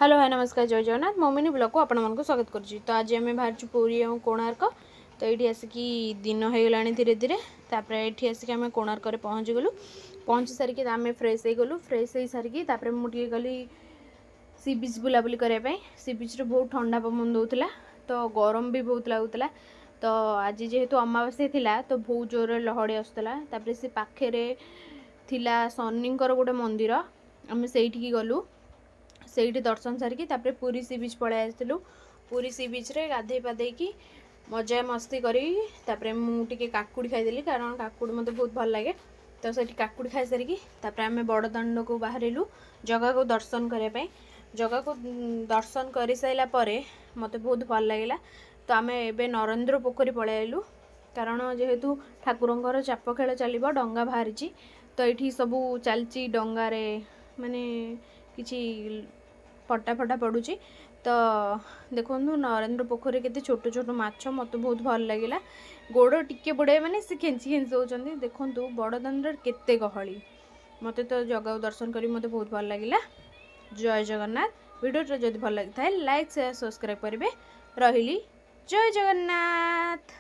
Hello hi नमस्कार जय Jagannath mummy blog को आपण मानक स्वागत करुँच। तो आज आम बाहर पुरी और कोणार्क। तो ये आसिकी दिन हो गला धीरे धीरे तापर ये आसिक आम कोणार्क पहुँची गलु। पहुँची सारिकी आम फ्रेश हो गलु। फ्रेश हो सारिकी मुझे गली सी बीच बुलाबुली करने। सी बीच बहुत ठंडा पवन दूसरा तो गरम भी बहुत लगुला। तो आज जेहेतु अमावास्या थिला तो बहुत जोर लहड़ी आसूला। से पाखे थिला शनिंकर गोटे मंदिर आम से गलु। से दर्शन सारिकी पुरी सी बीच पलि आसलु। पुरी सी बीच रे गाधे पाधे की मजा मस्ती करी मुझे काकुड़ी खाईदेली कारण काकुड़ी मत बहुत भल लगे। तो से काकुड़ी खाई सारिकी आम बड़दाण्ड को बाहरिलु जगह को दर्शन करने। जगह को दर्शन कर सारापर मत बहुत भल लगे। तो आम ए नरेंद्र पोखरी पलि आलु कारण जेहेतु ठाकुरंकर चाप खेल चलो डंगा बाहरी। तो ये सबू चलती डंगारे माने किसी फटा फटा पड़ुची। तो देखो नरेंद्र पोखरी के छोट छोट माछ मत बहुत भल लगे। गोड़ टिके बुड़े माने से खेची खेची होती देखु बड़दाण्ड केते गहली। मत तो जगह दर्शन करी मत बहुत भल लगे। जय जगन्नाथ। वीडियो जदि भल लगी था लाइक शेयर सब्सक्राइब करेंगे। रही जय जगन्नाथ।